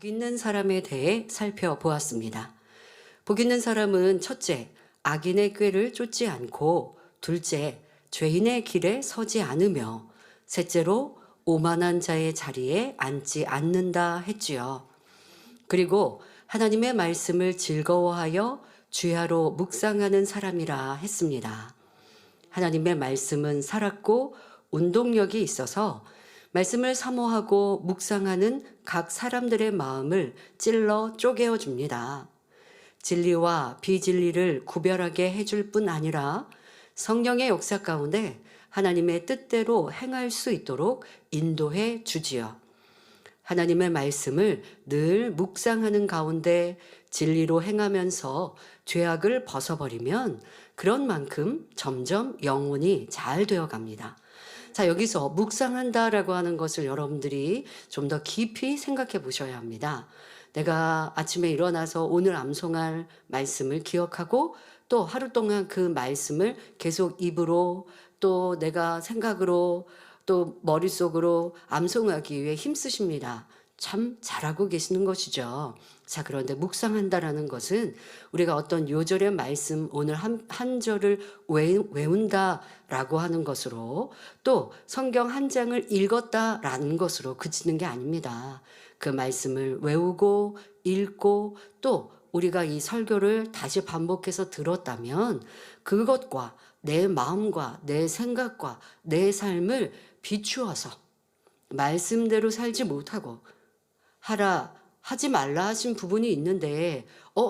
복 있는 사람에 대해 살펴보았습니다. 복 있는 사람은 첫째, 악인의 꾀를 쫓지 않고, 둘째, 죄인의 길에 서지 않으며, 셋째로 오만한 자의 자리에 앉지 않는다 했지요. 그리고 하나님의 말씀을 즐거워하여 주야로 묵상하는 사람이라 했습니다. 하나님의 말씀은 살았고 운동력이 있어서 말씀을 사모하고 묵상하는 각 사람들의 마음을 찔러 쪼개어 줍니다. 진리와 비진리를 구별하게 해줄 뿐 아니라 성령의 역사 가운데 하나님의 뜻대로 행할 수 있도록 인도해 주지요. 하나님의 말씀을 늘 묵상하는 가운데 진리로 행하면서 죄악을 벗어버리면 그런 만큼 점점 영혼이 잘 되어 갑니다. 자, 여기서 묵상한다라고 하는 것을 여러분들이 좀 더 깊이 생각해 보셔야 합니다. 내가 아침에 일어나서 오늘 암송할 말씀을 기억하고 또 하루 동안 그 말씀을 계속 입으로 또 내가 생각으로 또 머릿속으로 암송하기 위해 힘쓰십니다. 참 잘하고 계시는 것이죠. 자, 그런데 묵상한다라는 것은 우리가 어떤 요절의 말씀 오늘 한 절을 외운다라고 하는 것으로 또 성경 한 장을 읽었다라는 것으로 그치는 게 아닙니다. 그 말씀을 외우고 읽고 또 우리가 이 설교를 다시 반복해서 들었다면 그것과 내 마음과 내 생각과 내 삶을 비추어서 말씀대로 살지 못하고 하지 말라 하신 부분이 있는데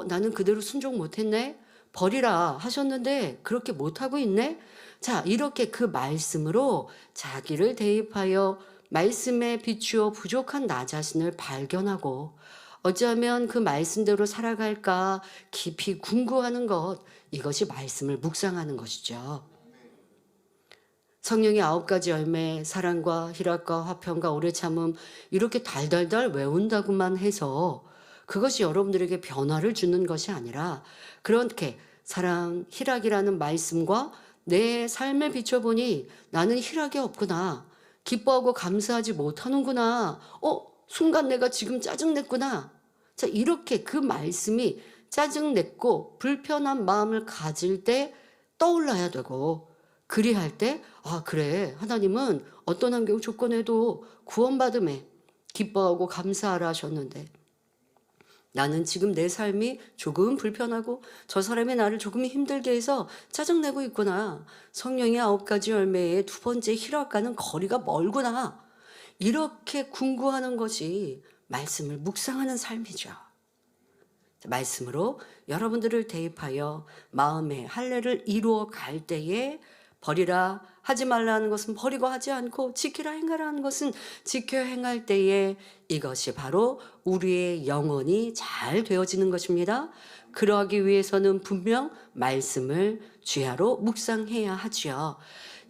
나는 그대로 순종 못했네? 버리라 하셨는데 그렇게 못하고 있네? 자, 이렇게 그 말씀으로 자기를 대입하여 말씀에 비추어 부족한 나 자신을 발견하고 어쩌면 그 말씀대로 살아갈까 깊이 궁구하는 것, 이것이 말씀을 묵상하는 것이죠. 성령의 9가지 열매, 사랑과 희락과 화평과 오래 참음, 이렇게 달달달 외운다고만 해서 그것이 여러분들에게 변화를 주는 것이 아니라 그렇게 사랑, 희락이라는 말씀과 내 삶에 비춰보니 나는 희락이 없구나. 기뻐하고 감사하지 못하는구나. 순간 내가 지금 짜증냈구나. 자, 이렇게 그 말씀이 짜증냈고 불편한 마음을 가질 때 떠올라야 되고, 그리할 때 그래, 하나님은 어떤 환경 조건에도 구원받음에 기뻐하고 감사하라 하셨는데 나는 지금 내 삶이 조금 불편하고 저 사람이 나를 조금 힘들게 해서 짜증내고 있구나. 성령의 9가지 열매의 두 번째 희락과는 거리가 멀구나. 이렇게 궁구하는 것이 말씀을 묵상하는 삶이죠. 말씀으로 여러분들을 대입하여 마음의 할례를 이루어 갈 때에 버리라 하지 말라는 것은 버리고 하지 않고 지키라 행하라 하는 것은 지켜 행할 때에 이것이 바로 우리의 영혼이 잘 되어지는 것입니다. 그러하기 위해서는 분명 말씀을 주야로 묵상해야 하지요.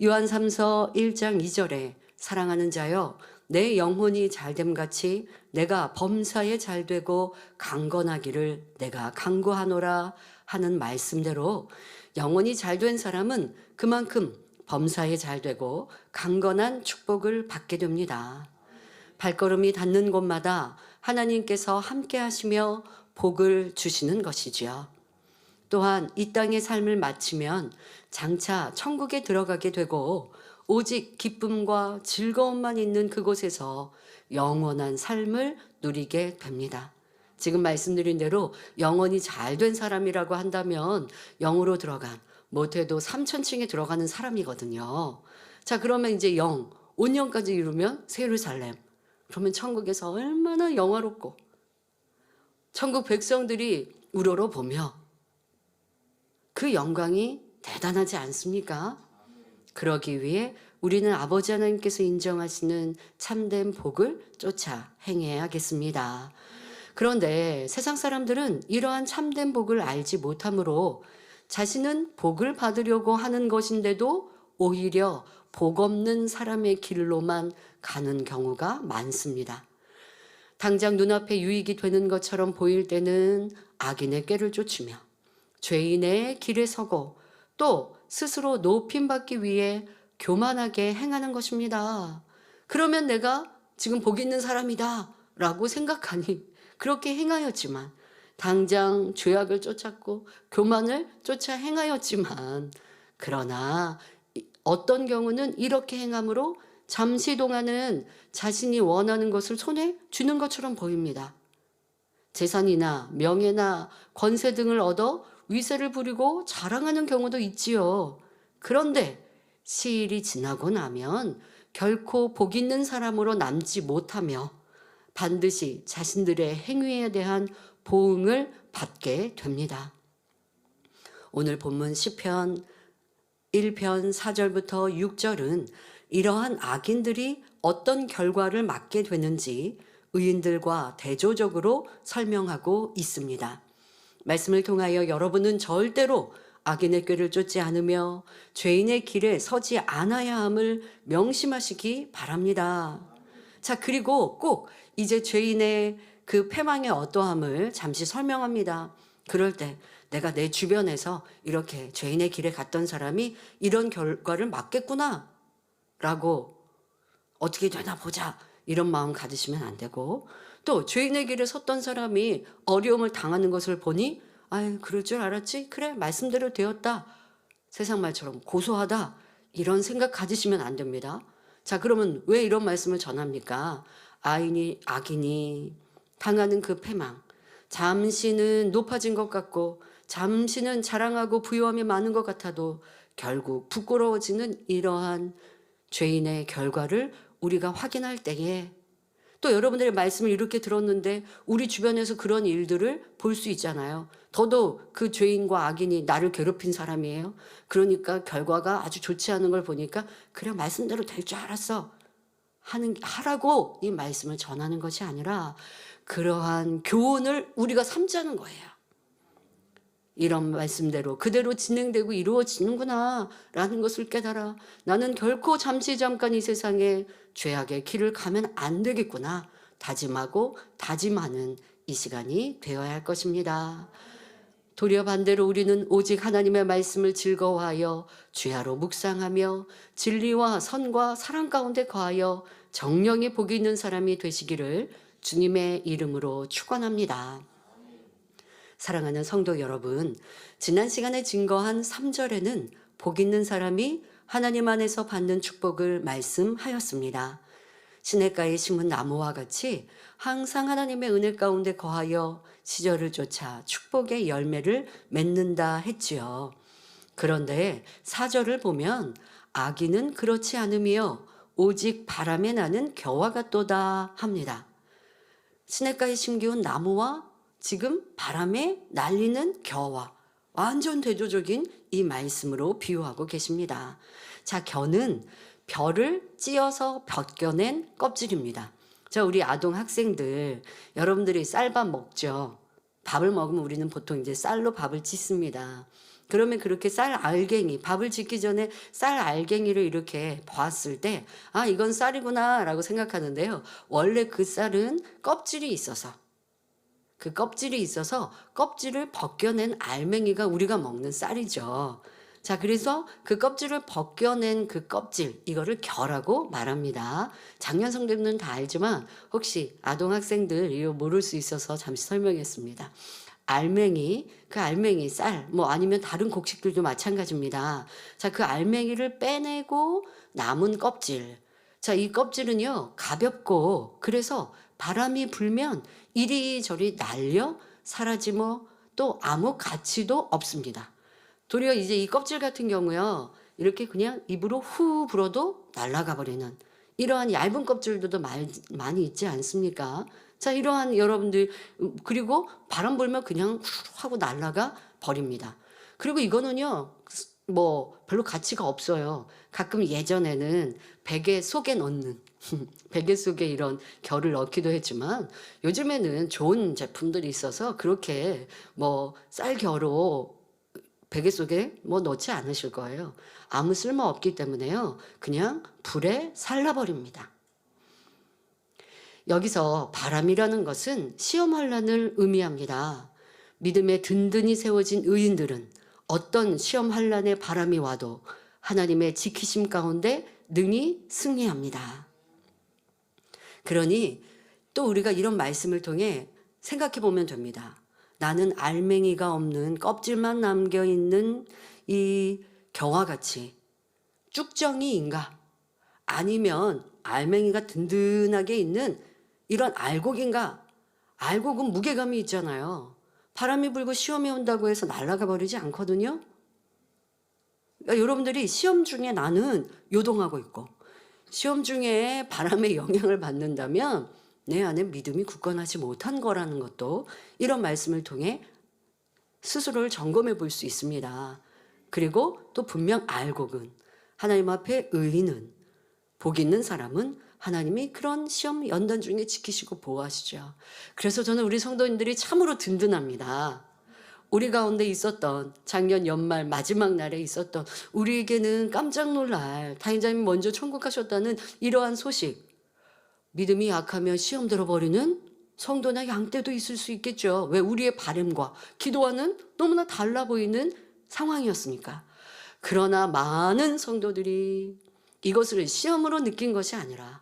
요한 3서 1장 2절에 사랑하는 자여 내 영혼이 잘됨같이 내가 범사에 잘되고 강건하기를 내가 간구하노라 하는 말씀대로 영혼이 잘된 사람은 그만큼 범사에 잘되고 강건한 축복을 받게 됩니다. 발걸음이 닿는 곳마다 하나님께서 함께 하시며 복을 주시는 것이지요. 또한 이 땅의 삶을 마치면 장차 천국에 들어가게 되고 오직 기쁨과 즐거움만 있는 그곳에서 영원한 삶을 누리게 됩니다. 지금 말씀드린 대로 영혼이 잘된 사람이라고 한다면 영으로 들어간 못해도 3000층에 들어가는 사람이거든요. 자, 그러면 이제 온영까지 이루면 새 예루살렘. 그러면 천국에서 얼마나 영화롭고 천국 백성들이 우러러 보며 그 영광이 대단하지 않습니까? 그러기 위해 우리는 아버지 하나님께서 인정하시는 참된 복을 쫓아 행해야겠습니다. 그런데 세상 사람들은 이러한 참된 복을 알지 못하므로 자신은 복을 받으려고 하는 것인데도 오히려 복 없는 사람의 길로만 가는 경우가 많습니다. 당장 눈앞에 유익이 되는 것처럼 보일 때는 악인의 꾀를 쫓으며 죄인의 길에 서고 또 스스로 높임받기 위해 교만하게 행하는 것입니다. 그러면 내가 지금 복 있는 사람이다 라고 생각하니 그렇게 행하였지만, 당장 죄악을 쫓았고 교만을 쫓아 행하였지만, 그러나 어떤 경우는 이렇게 행함으로 잠시 동안은 자신이 원하는 것을 손에 쥐는 것처럼 보입니다. 재산이나 명예나 권세 등을 얻어 위세를 부리고 자랑하는 경우도 있지요. 그런데 시일이 지나고 나면 결코 복 있는 사람으로 남지 못하며 반드시 자신들의 행위에 대한 보응을 받게 됩니다. 오늘 본문 시편 1편 4절부터 6절은 이러한 악인들이 어떤 결과를 맞게 되는지 의인들과 대조적으로 설명하고 있습니다. 말씀을 통하여 여러분은 절대로 악인의 꾀를 쫓지 않으며 죄인의 길에 서지 않아야 함을 명심하시기 바랍니다. 자, 그리고 꼭 이제 죄인의 그 패망의 어떠함을 잠시 설명합니다. 그럴 때 내가 내 주변에서 이렇게 죄인의 길에 갔던 사람이 이런 결과를 맞겠구나 라고 어떻게 되나 보자 이런 마음 가지시면 안 되고, 또 죄인의 길에 섰던 사람이 어려움을 당하는 것을 보니 아유 그럴 줄 알았지, 그래 말씀대로 되었다, 세상 말처럼 고소하다, 이런 생각 가지시면 안 됩니다. 자, 그러면 왜 이런 말씀을 전합니까? 악인이 당하는 그 패망, 잠시는 높아진 것 같고 잠시는 자랑하고 부유함이 많은 것 같아도 결국 부끄러워지는 이러한 죄인의 결과를 우리가 확인할 때에, 또 여러분들의 말씀을 이렇게 들었는데 우리 주변에서 그런 일들을 볼 수 있잖아요. 더더욱 그 죄인과 악인이 나를 괴롭힌 사람이에요. 그러니까 결과가 아주 좋지 않은 걸 보니까 그래 말씀대로 될 줄 알았어 하라고 이 말씀을 전하는 것이 아니라 그러한 교훈을 우리가 삼자는 거예요. 이런 말씀대로 그대로 진행되고 이루어지는구나 라는 것을 깨달아 나는 결코 잠깐 이 세상에 죄악의 길을 가면 안 되겠구나 다짐하고 다짐하는 이 시간이 되어야 할 것입니다. 도리어 반대로 우리는 오직 하나님의 말씀을 즐거워하여 주야로 묵상하며 진리와 선과 사랑 가운데 거하여 정령이 복이 있는 사람이 되시기를 주님의 이름으로 축원합니다. 사랑하는 성도 여러분, 지난 시간에 증거한 3절에는 복 있는 사람이 하나님 안에서 받는 축복을 말씀하였습니다. 시냇가에 심은 나무와 같이 항상 하나님의 은혜 가운데 거하여 시절을 쫓아 축복의 열매를 맺는다 했지요. 그런데 4절을 보면 악인은 그렇지 않으며 오직 바람에 나는 겨와 같도다 합니다. 시냇가에 심기운 나무와 지금 바람에 날리는 겨와 완전 대조적인 이 말씀으로 비유하고 계십니다. 자, 겨는 벼를 찧어서 벗겨낸 껍질입니다. 자, 우리 아동 학생들 여러분들이 쌀밥 먹죠. 밥을 먹으면 우리는 보통 이제 쌀로 밥을 짓습니다. 그러면 그렇게 쌀 알갱이, 밥을 짓기 전에 쌀 알갱이를 이렇게 보았을 때 아, 이건 쌀이구나 라고 생각하는데요. 원래 그 쌀은 껍질이 있어서, 그 껍질이 있어서 껍질을 벗겨낸 알맹이가 우리가 먹는 쌀이죠. 자, 그래서 그 껍질을 벗겨낸 그 껍질, 이거를 겨라고 말합니다. 작년 성도님들은 다 알지만 혹시 아동학생들 이거 모를 수 있어서 잠시 설명했습니다. 알맹이, 그 알맹이 쌀, 뭐 아니면 다른 곡식들도 마찬가지입니다. 자, 그 알맹이를 빼내고 남은 껍질. 자, 이 껍질은요, 가볍고 그래서 바람이 불면 이리저리 날려 사라지며 또 아무 가치도 없습니다. 도리어 이제 이 껍질 같은 경우요, 이렇게 그냥 입으로 후 불어도 날아가 버리는 이러한 얇은 껍질들도 많이 있지 않습니까? 자, 이러한 여러분들, 그리고 바람 불면 그냥 후 하고 날아가 버립니다. 그리고 이거는요, 뭐 별로 가치가 없어요. 가끔 예전에는 베개 속에 넣는 베개 속에 이런 겨를 넣기도 했지만 요즘에는 좋은 제품들이 있어서 그렇게 뭐 쌀겨로 베개 속에 뭐 넣지 않으실 거예요. 아무 쓸모 없기 때문에요. 그냥 불에 살라버립니다. 여기서 바람이라는 것은 시험 환난을 의미합니다. 믿음에 든든히 세워진 의인들은 어떤 시험 환난의 바람이 와도 하나님의 지키심 가운데 능히 승리합니다. 그러니 또 우리가 이런 말씀을 통해 생각해 보면 됩니다. 나는 알맹이가 없는 껍질만 남겨 있는 이 겨와 같이 쭉정이인가? 아니면 알맹이가 든든하게 있는 이런 알곡인가? 알곡은 무게감이 있잖아요. 바람이 불고 시험이 온다고 해서 날아가 버리지 않거든요. 그러니까 여러분들이 시험 중에 나는 요동하고 있고 시험 중에 바람의 영향을 받는다면 내 안에 믿음이 굳건하지 못한 거라는 것도 이런 말씀을 통해 스스로를 점검해 볼 수 있습니다. 그리고 또 분명 알곡은 하나님 앞에 의인은 복 있는 사람은 하나님이 그런 시험 연단 중에 지키시고 보호하시죠. 그래서 저는 우리 성도님들이 참으로 든든합니다. 우리 가운데 있었던 작년 연말 마지막 날에 있었던 우리에게는 깜짝 놀랄 다행자님이 먼저 천국 가셨다는 이러한 소식, 믿음이 약하면 시험 들어버리는 성도나 양떼도 있을 수 있겠죠. 왜? 우리의 바람과 기도와는 너무나 달라 보이는 상황이었으니까. 그러나 많은 성도들이 이것을 시험으로 느낀 것이 아니라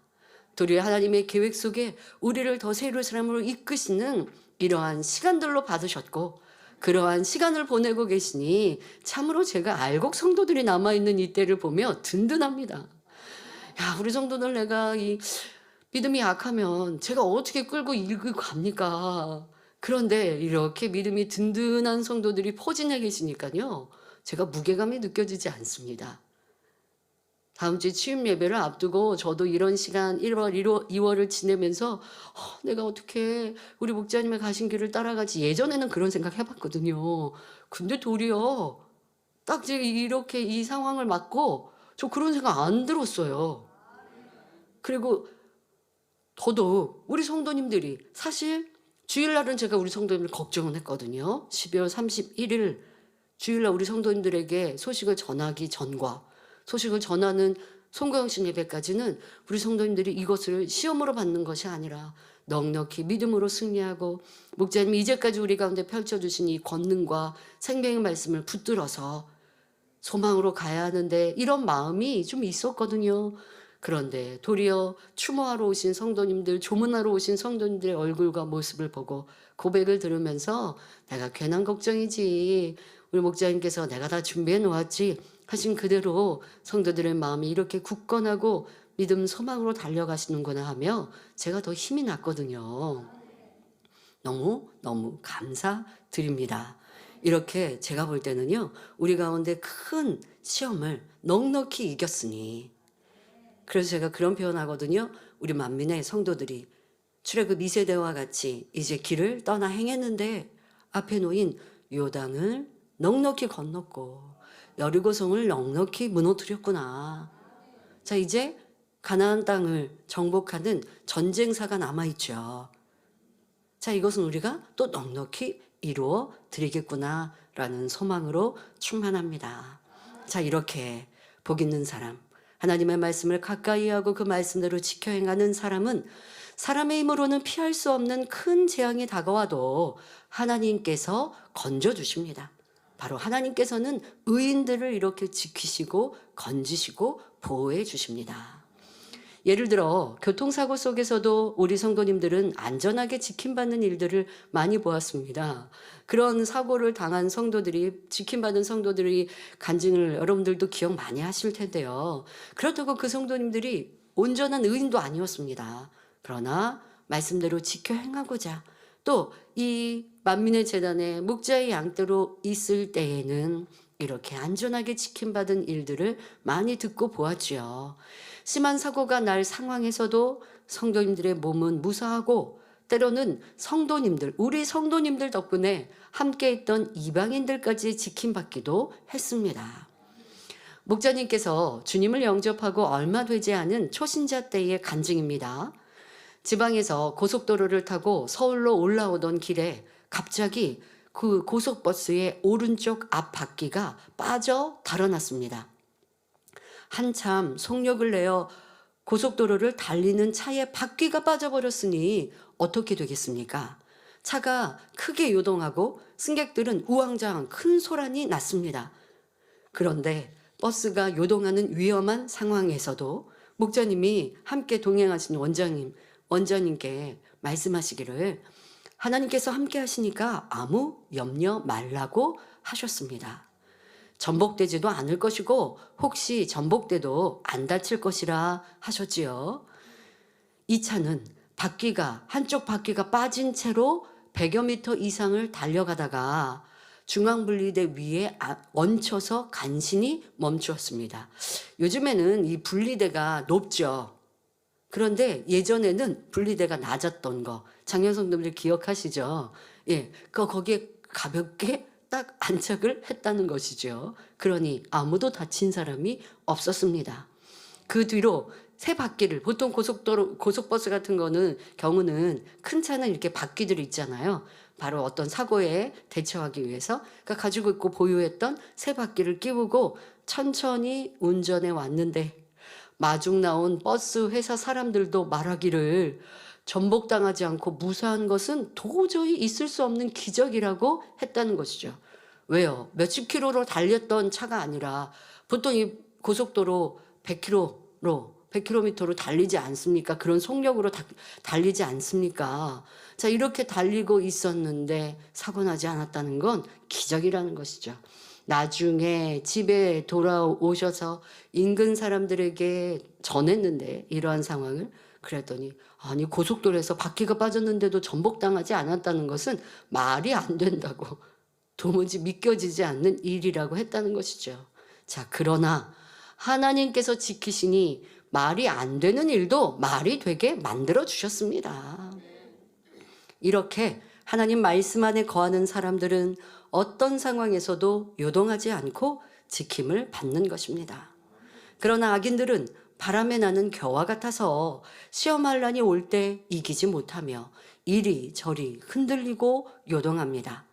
도리어 하나님의 계획 속에 우리를 더 새로운 사람으로 이끄시는 이러한 시간들로 받으셨고 그러한 시간을 보내고 계시니 참으로 제가 알곡 성도들이 남아있는 이때를 보며 든든합니다. 야, 우리 성도들 내가 이 믿음이 약하면 제가 어떻게 끌고 이끌고 갑니까? 그런데 이렇게 믿음이 든든한 성도들이 포진해 계시니까요. 제가 무게감이 느껴지지 않습니다. 다음 주에 취임 예배를 앞두고 저도 이런 시간 1월, 2월을 지내면서 내가 어떻게 우리 목자님의 가신 길을 따라가지 예전에는 그런 생각 해봤거든요. 근데 도리어 딱 이렇게 이 상황을 맞고 저 그런 생각 안 들었어요. 그리고 더더욱 우리 성도님들이 사실 주일날은 제가 우리 성도님을 걱정은 했거든요. 12월 31일 주일날 우리 성도님들에게 소식을 전하기 전과 소식을 전하는 송구영신 예배까지는 우리 성도님들이 이것을 시험으로 받는 것이 아니라 넉넉히 믿음으로 승리하고 목자님이 이제까지 우리 가운데 펼쳐주신 이 권능과 생명의 말씀을 붙들어서 소망으로 가야 하는데 이런 마음이 좀 있었거든요. 그런데 도리어 추모하러 오신 성도님들, 조문하러 오신 성도님들의 얼굴과 모습을 보고 고백을 들으면서 내가 괜한 걱정이지. 우리 목자님께서 내가 다 준비해 놓았지 하신 그대로 성도들의 마음이 이렇게 굳건하고 믿음 소망으로 달려가시는구나 하며 제가 더 힘이 났거든요. 너무 감사드립니다. 이렇게 제가 볼 때는요. 우리 가운데 큰 시험을 넉넉히 이겼으니 그래서 제가 그런 표현하거든요. 우리 만민의 성도들이 출애굽 2세대와 같이 이제 길을 떠나 행했는데 앞에 놓인 요단을 넉넉히 건넜고 여리고성을 넉넉히 무너뜨렸구나. 자, 이제 가나안 땅을 정복하는 전쟁사가 남아있죠. 자, 이것은 우리가 또 넉넉히 이루어 드리겠구나라는 소망으로 충만합니다. 자, 이렇게 복 있는 사람, 하나님의 말씀을 가까이 하고 그 말씀대로 지켜 행하는 사람은 사람의 힘으로는 피할 수 없는 큰 재앙이 다가와도 하나님께서 건져주십니다. 바로 하나님께서는 의인들을 이렇게 지키시고 건지시고 보호해 주십니다. 예를 들어 교통사고 속에서도 우리 성도님들은 안전하게 지킴받는 일들을 많이 보았습니다. 그런 사고를 당한 성도들이, 지킴받은 성도들이 간증을 여러분들도 기억 많이 하실 텐데요. 그렇다고 그 성도님들이 온전한 의인도 아니었습니다. 그러나 말씀대로 지켜 행하고자 또 이 만민의 재단의 목자의 양떼로 있을 때에는 이렇게 안전하게 지킴받은 일들을 많이 듣고 보았지요. 심한 사고가 날 상황에서도 성도님들의 몸은 무사하고 때로는 성도님들, 우리 성도님들 덕분에 함께 있던 이방인들까지 지킴받기도 했습니다. 목자님께서 주님을 영접하고 얼마 되지 않은 초신자 때의 간증입니다. 지방에서 고속도로를 타고 서울로 올라오던 길에 갑자기 그 고속버스의 오른쪽 앞 바퀴가 빠져 달아났습니다. 한참 속력을 내어 고속도로를 달리는 차에 바퀴가 빠져버렸으니 어떻게 되겠습니까? 차가 크게 요동하고 승객들은 우왕좌왕 큰 소란이 났습니다. 그런데 버스가 요동하는 위험한 상황에서도 목자님이 함께 동행하신 원장님께 말씀하시기를 하나님께서 함께 하시니까 아무 염려 말라고 하셨습니다. 전복되지도 않을 것이고 혹시 전복돼도 안 다칠 것이라 하셨지요. 이 차는 한쪽 바퀴가 빠진 채로 100여 미터 이상을 달려가다가 중앙분리대 위에 얹혀서 간신히 멈추었습니다. 요즘에는 이 분리대가 높죠. 그런데 예전에는 분리대가 낮았던 거 장년성도들 기억하시죠? 예, 거기에 가볍게 딱 안착을 했다는 것이죠. 그러니 아무도 다친 사람이 없었습니다. 그 뒤로 세 바퀴를 보통 고속버스 같은 경우는 큰 차는 이렇게 바퀴들이 있잖아요. 바로 어떤 사고에 대처하기 위해서 그러니까 가지고 있고 보유했던 세 바퀴를 끼우고 천천히 운전해 왔는데 마중 나온 버스 회사 사람들도 말하기를 전복당하지 않고 무사한 것은 도저히 있을 수 없는 기적이라고 했다는 것이죠. 왜요? 몇십 킬로로 달렸던 차가 아니라 보통 이 고속도로 100km로 달리지 않습니까? 그런 속력으로 달리지 않습니까? 자, 이렇게 달리고 있었는데 사고 나지 않았다는 건 기적이라는 것이죠. 나중에 집에 돌아오셔서 인근 사람들에게 전했는데 이러한 상황을 그랬더니 아니 고속도로에서 바퀴가 빠졌는데도 전복당하지 않았다는 것은 말이 안 된다고 도무지 믿겨지지 않는 일이라고 했다는 것이죠. 자, 그러나 하나님께서 지키시니 말이 안 되는 일도 말이 되게 만들어 주셨습니다. 이렇게 하나님 말씀 안에 거하는 사람들은 어떤 상황에서도 요동하지 않고 지킴을 받는 것입니다. 그러나 악인들은 바람에 나는 겨와 같아서 시험할 난이 올 때 이기지 못하며 이리저리 흔들리고 요동합니다.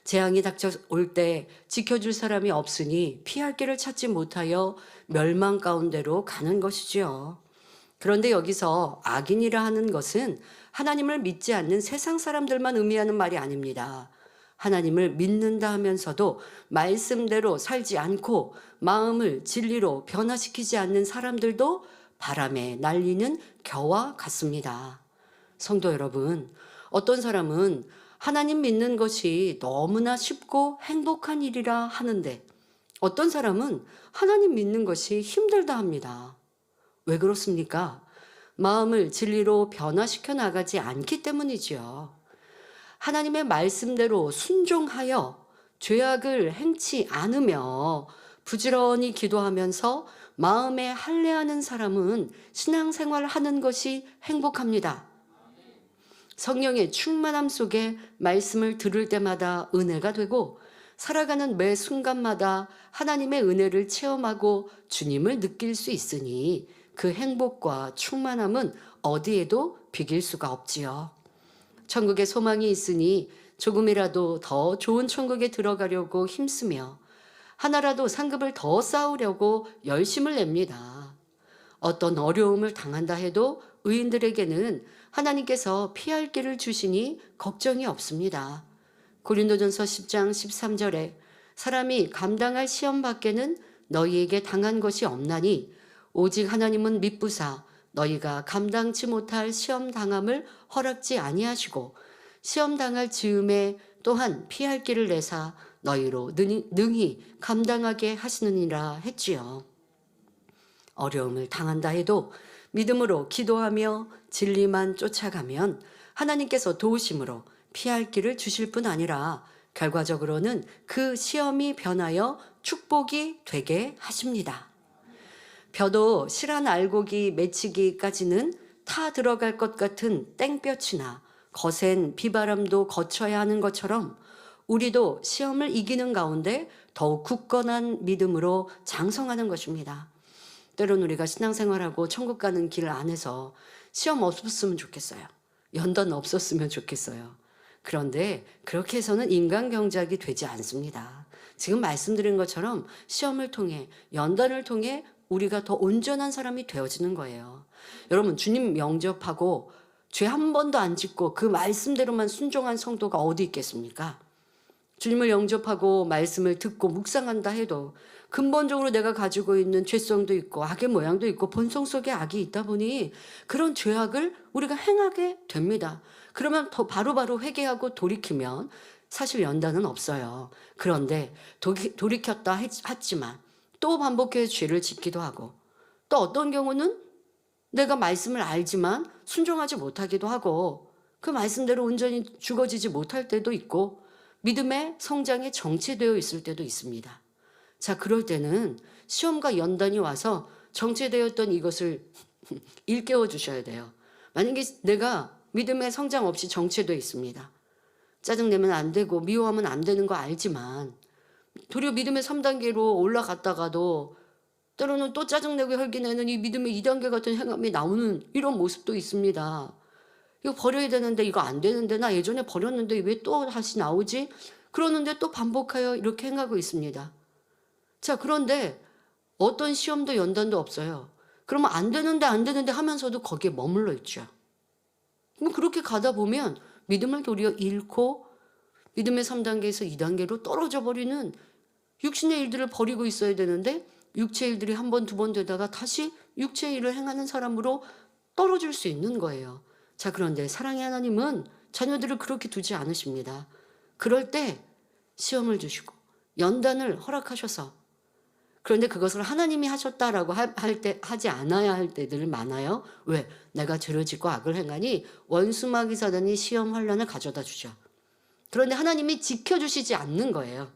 재앙이 닥쳐올 때 지켜줄 사람이 없으니 피할 길을 찾지 못하여 멸망 가운데로 가는 것이지요. 그런데 여기서 악인이라 하는 것은 하나님을 믿지 않는 세상 사람들만 의미하는 말이 아닙니다. 하나님을 믿는다 하면서도 말씀대로 살지 않고 마음을 진리로 변화시키지 않는 사람들도 바람에 날리는 겨와 같습니다. 성도 여러분, 어떤 사람은 하나님 믿는 것이 너무나 쉽고 행복한 일이라 하는데 어떤 사람은 하나님 믿는 것이 힘들다 합니다. 왜 그렇습니까? 마음을 진리로 변화시켜 나가지 않기 때문이지요. 하나님의 말씀대로 순종하여 죄악을 행치 않으며 부지런히 기도하면서 마음에 할례하는 사람은 신앙생활 하는 것이 행복합니다. 성령의 충만함 속에 말씀을 들을 때마다 은혜가 되고 살아가는 매 순간마다 하나님의 은혜를 체험하고 주님을 느낄 수 있으니 그 행복과 충만함은 어디에도 비길 수가 없지요. 천국에 소망이 있으니 조금이라도 더 좋은 천국에 들어가려고 힘쓰며 하나라도 상급을 더 쌓으려고 열심을 냅니다. 어떤 어려움을 당한다 해도 의인들에게는 하나님께서 피할 길을 주시니 걱정이 없습니다. 고린도전서 10장 13절에 사람이 감당할 시험 밖에는 너희에게 당한 것이 없나니 오직 하나님은 미쁘사 너희가 감당치 못할 시험 당함을 허락지 아니하시고 시험 당할 즈음에 또한 피할 길을 내사 너희로 능히 감당하게 하시느니라 했지요. 어려움을 당한다 해도 믿음으로 기도하며 진리만 쫓아가면 하나님께서 도우심으로 피할 길을 주실 뿐 아니라 결과적으로는 그 시험이 변하여 축복이 되게 하십니다. 벼도 실한 알곡이 맺히기까지는 타 들어갈 것 같은 땡볕이나 거센 비바람도 거쳐야 하는 것처럼 우리도 시험을 이기는 가운데 더욱 굳건한 믿음으로 장성하는 것입니다. 때론 우리가 신앙생활하고 천국 가는 길 안에서 시험 없었으면 좋겠어요. 연단 없었으면 좋겠어요. 그런데 그렇게 해서는 인간 경작이 되지 않습니다. 지금 말씀드린 것처럼 시험을 통해 연단을 통해 우리가 더 온전한 사람이 되어지는 거예요. 여러분 주님 영접하고 죄 한 번도 안 짓고 그 말씀대로만 순종한 성도가 어디 있겠습니까? 주님을 영접하고 말씀을 듣고 묵상한다 해도 근본적으로 내가 가지고 있는 죄성도 있고 악의 모양도 있고 본성 속에 악이 있다 보니 그런 죄악을 우리가 행하게 됩니다. 그러면 더 바로바로 회개하고 돌이키면 사실 연단은 없어요. 그런데 돌이켰다 했지만 또 반복해서 죄를 짓기도 하고, 또 어떤 경우는 내가 말씀을 알지만 순종하지 못하기도 하고 그 말씀대로 온전히 죽어지지 못할 때도 있고 믿음의 성장에 정체되어 있을 때도 있습니다. 자, 그럴 때는 시험과 연단이 와서 정체되었던 이것을 일깨워 주셔야 돼요. 만약에 내가 믿음의 성장 없이 정체되어 있습니다. 짜증내면 안 되고 미워하면 안 되는 거 알지만 도리어 믿음의 3단계로 올라갔다가도 때로는 또 짜증내고 혈기내는 이 믿음의 2단계 같은 행함이 나오는 이런 모습도 있습니다. 이거 버려야 되는데 이거 안 되는데 나 예전에 버렸는데 왜 또 다시 나오지? 그러는데 또 반복하여 이렇게 행하고 있습니다. 자, 그런데 어떤 시험도 연단도 없어요. 그러면 안 되는데 하면서도 거기에 머물러 있죠. 그럼 그렇게 가다 보면 믿음을 도리어 잃고 믿음의 3단계에서 2단계로 떨어져 버리는 육신의 일들을 버리고 있어야 되는데 육체의 일들이 한 번, 두 번 되다가 다시 육체의 일을 행하는 사람으로 떨어질 수 있는 거예요. 자, 그런데 사랑의 하나님은 자녀들을 그렇게 두지 않으십니다. 그럴 때 시험을 주시고 연단을 허락하셔서, 그런데 그것을 하나님이 하셨다라고 하지 않아야 할 때들 많아요. 왜? 내가 죄를 짓고 악을 행하니 원수마귀 사단이 시험 환난을 가져다 주죠. 그런데 하나님이 지켜주시지 않는 거예요.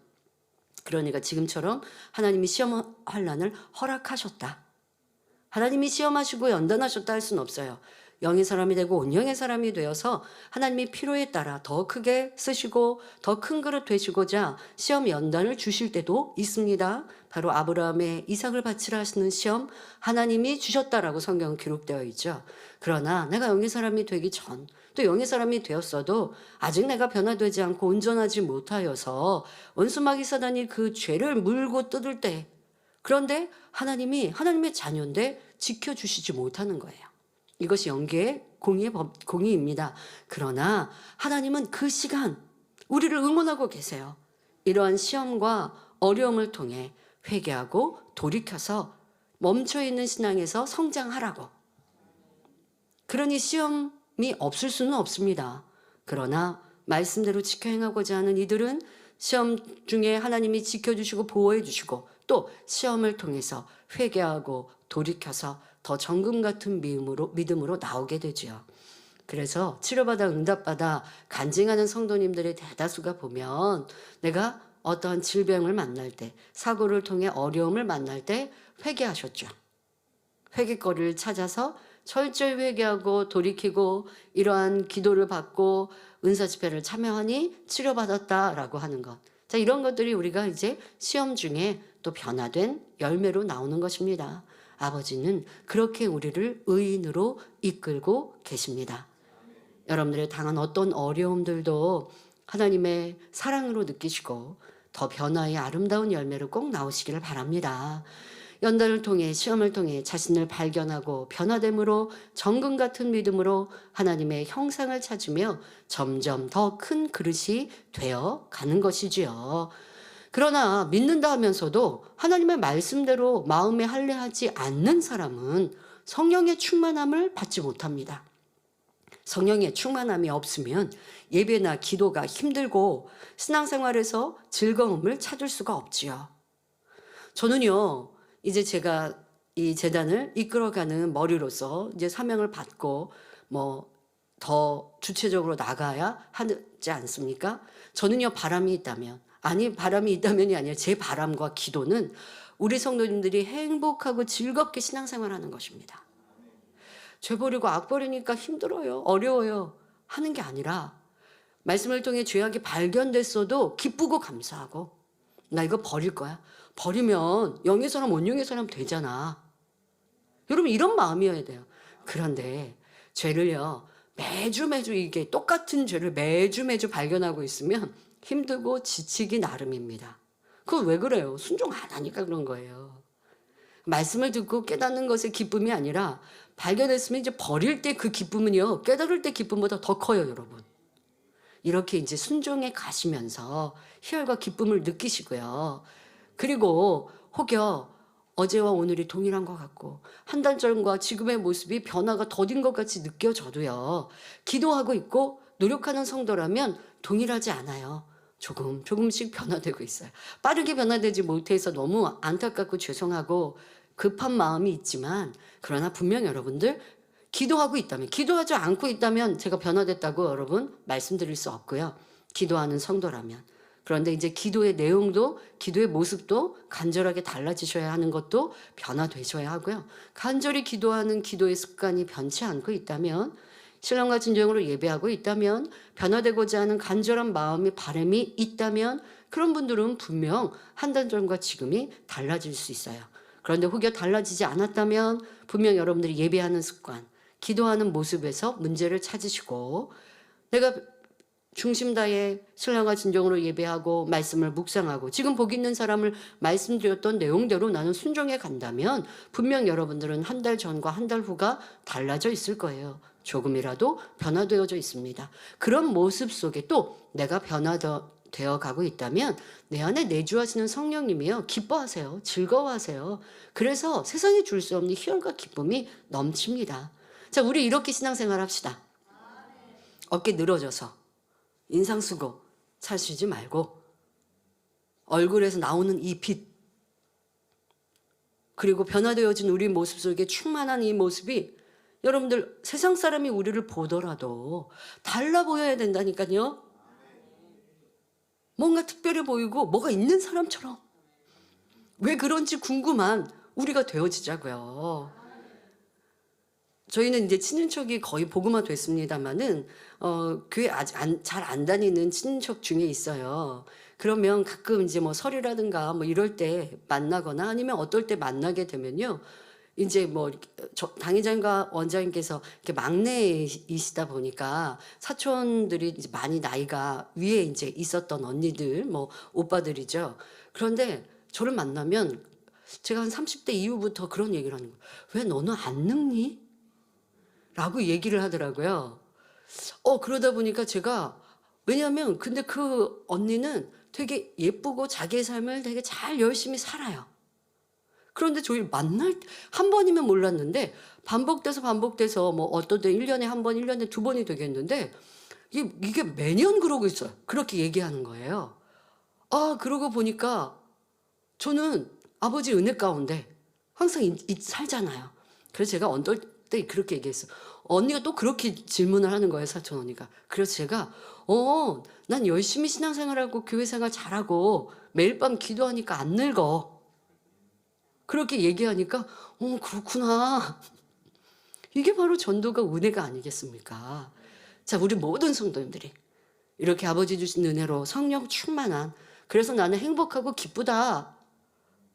그러니까 지금처럼 하나님이 시험 환난을 허락하셨다. 하나님이 시험하시고 연단하셨다 할 수는 없어요. 영의 사람이 되고 온영의 사람이 되어서 하나님이 필요에 따라 더 크게 쓰시고 더 큰 그릇 되시고자 시험 연단을 주실 때도 있습니다. 바로 아브라함의 이삭을 바치라 하시는 시험 하나님이 주셨다라고 성경은 기록되어 있죠. 그러나 내가 영의 사람이 되기 전, 또 영의 사람이 되었어도 아직 내가 변화되지 않고 온전하지 못하여서 원수마귀 사단이 그 죄를 물고 뜯을 때, 그런데 하나님이 하나님의 자녀인데 지켜주시지 못하는 거예요. 이것이 영계의 공의입니다. 그러나 하나님은 그 시간 우리를 응원하고 계세요. 이러한 시험과 어려움을 통해 회개하고 돌이켜서 멈춰있는 신앙에서 성장하라고. 그러니 시험이 없을 수는 없습니다. 그러나 말씀대로 지켜 행하고자 하는 이들은 시험 중에 하나님이 지켜주시고 보호해주시고 또 시험을 통해서 회개하고 돌이켜서 더 정금 같은 믿음으로 나오게 되죠. 그래서 치료받아 응답받아 간증하는 성도님들의 대다수가 보면 내가 어떠한 질병을 만날 때, 사고를 통해 어려움을 만날 때 회개하셨죠. 회개거리를 찾아서 철저히 회개하고 돌이키고 이러한 기도를 받고 은사 집회를 참여하니 치료받았다라고 하는 것. 자, 이런 것들이 우리가 이제 시험 중에 또 변화된 열매로 나오는 것입니다. 아버지는 그렇게 우리를 의인으로 이끌고 계십니다. 여러분들의 당한 어떤 어려움들도 하나님의 사랑으로 느끼시고 더 변화의 아름다운 열매로 꼭 나오시기를 바랍니다. 연단을 통해 시험을 통해 자신을 발견하고 변화됨으로 정금 같은 믿음으로 하나님의 형상을 찾으며 점점 더 큰 그릇이 되어 가는 것이지요. 그러나 믿는다 하면서도 하나님의 말씀대로 마음에 할례하지 않는 사람은 성령의 충만함을 받지 못합니다. 성령의 충만함이 없으면 예배나 기도가 힘들고 신앙생활에서 즐거움을 찾을 수가 없지요. 저는요, 이제 제가 이 재단을 이끌어가는 머리로서 이제 사명을 받고 더 주체적으로 나가야 하지 않습니까? 저는요, 바람이 있다면, 바람이 있다면이 아니라 제 바람과 기도는 우리 성도님들이 행복하고 즐겁게 신앙생활하는 것입니다. 죄 버리고 악 버리니까 힘들어요, 어려워요 하는 게 아니라 말씀을 통해 죄악이 발견됐어도 기쁘고 감사하고 나 이거 버릴 거야. 버리면 영의 사람 온영의 사람 되잖아. 여러분 이런 마음이어야 돼요. 그런데 죄를요 매주 이게 똑같은 죄를 매주 발견하고 있으면 힘들고 지치기 나름입니다. 그건 왜 그래요? 순종 안 하니까 그런 거예요. 말씀을 듣고 깨닫는 것의 기쁨이 아니라 발견했으면 이제 버릴 때 그 기쁨은요 깨달을 때 기쁨보다 더 커요, 여러분. 이렇게 이제 순종해 가시면서 희열과 기쁨을 느끼시고요. 그리고 혹여 어제와 오늘이 동일한 것 같고 한 달 전과 지금의 모습이 변화가 더딘 것 같이 느껴져도요. 기도하고 있고 노력하는 성도라면 동일하지 않아요. 조금씩 변화되고 있어요. 빠르게 변화되지 못해서 너무 안타깝고 죄송하고 급한 마음이 있지만 그러나 분명 여러분들 기도하고 있다면, 기도하지 않고 있다면 제가 변화됐다고 여러분 말씀드릴 수 없고요. 기도하는 성도라면. 그런데 이제 기도의 내용도 기도의 모습도 간절하게 달라지셔야 하는 것도 변화되셔야 하고요. 간절히 기도하는 기도의 습관이 변치 않고 있다면, 신랑과 진정으로 예배하고 있다면, 변화되고자 하는 간절한 마음의 바람이 있다면 그런 분들은 분명 한 달 전과 지금이 달라질 수 있어요. 그런데 혹여 달라지지 않았다면 분명 여러분들이 예배하는 습관, 기도하는 모습에서 문제를 찾으시고, 내가 중심 다해 신랑과 진정으로 예배하고 말씀을 묵상하고 지금 복 있는 사람을 말씀드렸던 내용대로 나는 순종해 간다면 분명 여러분들은 한 달 전과 한 달 후가 달라져 있을 거예요. 조금이라도 변화되어져 있습니다. 그런 모습 속에 또 내가 변화되어 가고 있다면 내 안에 내주하시는 성령님이요, 기뻐하세요. 즐거워하세요. 그래서 세상에 줄 수 없는 희열과 기쁨이 넘칩니다. 자, 우리 이렇게 신앙생활 합시다. 어깨 늘어져서 인상 쓰고 사시지 말고 얼굴에서 나오는 이 빛, 그리고 변화되어진 우리 모습 속에 충만한 이 모습이 여러분들 세상 사람이 우리를 보더라도 달라 보여야 된다니까요. 뭔가 특별해 보이고 뭐가 있는 사람처럼, 왜 그런지 궁금한 우리가 되어지자고요. 저희는 이제 친인척이 거의 복음화 됐습니다마는 교회 아직 잘 안 다니는 친인척 중에 있어요. 그러면 가끔 이제 뭐 설이라든가 뭐 이럴 때 만나거나 아니면 어떨 때 만나게 되면요. 이제 뭐 당회장과 원장님께서 이렇게 막내이시다 보니까 사촌들이 이제 많이 나이가 위에 이제 있었던 언니들, 뭐 오빠들이죠. 그런데 저를 만나면 제가 한 30대 이후부터 그런 얘기를 하는 거예요. 왜 너는 안 늙니? 라고 얘기를 하더라고요. 그러다 보니까 제가, 왜냐하면 근데 그 언니는 되게 예쁘고 자기의 삶을 되게 잘 열심히 살아요. 그런데 저희 만날 때 한 번이면 몰랐는데 반복돼서 뭐 어떨 때 1년에 한 번, 1년에 두 번이 되겠는데 이게 매년 그러고 있어요. 그렇게 얘기하는 거예요. 그러고 보니까 저는 아버지 은혜 가운데 항상 살잖아요. 그래서 제가 어떨 때 그렇게 얘기했어요. 언니가 또 그렇게 질문을 하는 거예요, 사촌 언니가. 그래서 제가 난 열심히 신앙생활하고 교회생활 잘하고 매일 밤 기도하니까 안 늙어. 그렇게 얘기하니까 그렇구나. 이게 바로 전도가 은혜가 아니겠습니까? 자, 우리 모든 성도님들이 이렇게 아버지 주신 은혜로 성령 충만한, 그래서 나는 행복하고 기쁘다.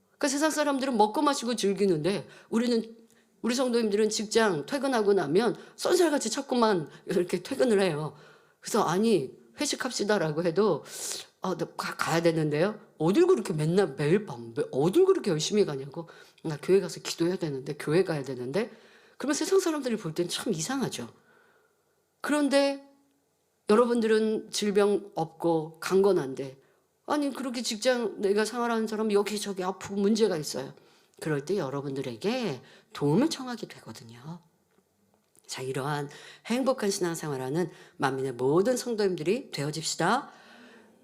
그러니까 세상 사람들은 먹고 마시고 즐기는데 우리 성도님들은 직장 퇴근하고 나면 쏜살같이 자꾸만 이렇게 퇴근을 해요. 그래서 아니 회식합시다라고 해도 가야 되는데요. 어딜 그렇게 맨날 매일 밤 어딜 그렇게 열심히 가냐고. 나 교회 가서 기도해야 되는데, 교회 가야 되는데. 그러면 세상 사람들이 볼 땐 참 이상하죠. 그런데 여러분들은 질병 없고 강건한데, 아니 그렇게 직장 내가 생활하는 사람 여기저기 아프고 문제가 있어요. 그럴 때 여러분들에게 도움을 청하게 되거든요. 자, 이러한 행복한 신앙생활하는 만민의 모든 성도님들이 되어집시다.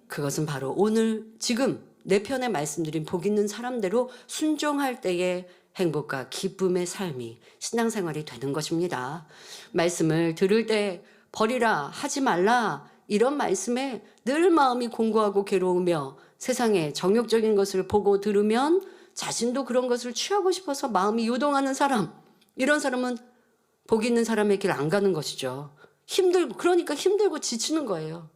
그것은 바로 오늘 지금 내 편에 말씀드린 복 있는 사람대로 순종할 때의 행복과 기쁨의 삶이 신앙생활이 되는 것입니다. 말씀을 들을 때 버리라, 하지 말라, 이런 말씀에 늘 마음이 공고하고 괴로우며 세상의 정욕적인 것을 보고 들으면 자신도 그런 것을 취하고 싶어서 마음이 요동하는 사람, 이런 사람은 복 있는 사람의 길 안 가는 것이죠. 그러니까 힘들고 지치는 거예요.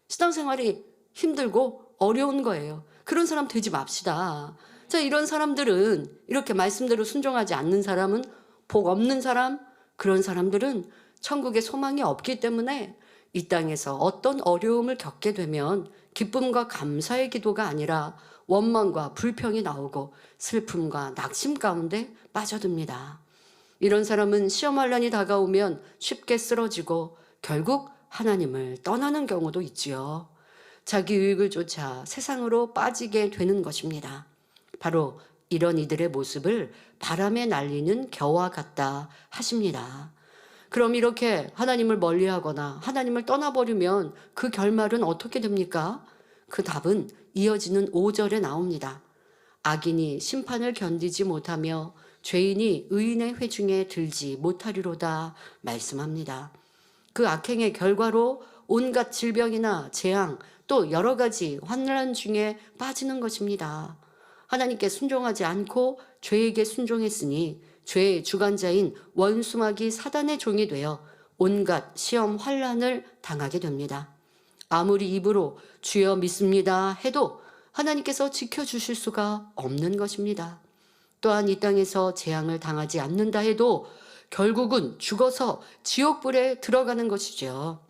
신앙생활이 힘들고 어려운 거예요. 그런 사람 되지 맙시다. 자, 이런 사람들은, 이렇게 말씀대로 순종하지 않는 사람은, 복 없는 사람, 그런 사람들은 천국에 소망이 없기 때문에 이 땅에서 어떤 어려움을 겪게 되면 기쁨과 감사의 기도가 아니라 원망과 불평이 나오고 슬픔과 낙심 가운데 빠져듭니다. 이런 사람은 시험 환란이 다가오면 쉽게 쓰러지고 결국 하나님을 떠나는 경우도 있지요. 자기 유익을 쫓아 세상으로 빠지게 되는 것입니다. 바로 이런 이들의 모습을 바람에 날리는 겨와 같다 하십니다. 그럼 이렇게 하나님을 멀리하거나 하나님을 떠나버리면 그 결말은 어떻게 됩니까? 그 답은 이어지는 5절에 나옵니다. 악인이 심판을 견디지 못하며 죄인이 의인의 회중에 들지 못하리로다 말씀합니다. 그 악행의 결과로 온갖 질병이나 재앙 또 여러 가지 환난 중에 빠지는 것입니다. 하나님께 순종하지 않고 죄에게 순종했으니 죄의 주관자인 원수마귀 사단의 종이 되어 온갖 시험 환난을 당하게 됩니다. 아무리 입으로 주여 믿습니다 해도 하나님께서 지켜주실 수가 없는 것입니다. 또한 이 땅에서 재앙을 당하지 않는다 해도 결국은 죽어서 지옥불에 들어가는 것이죠.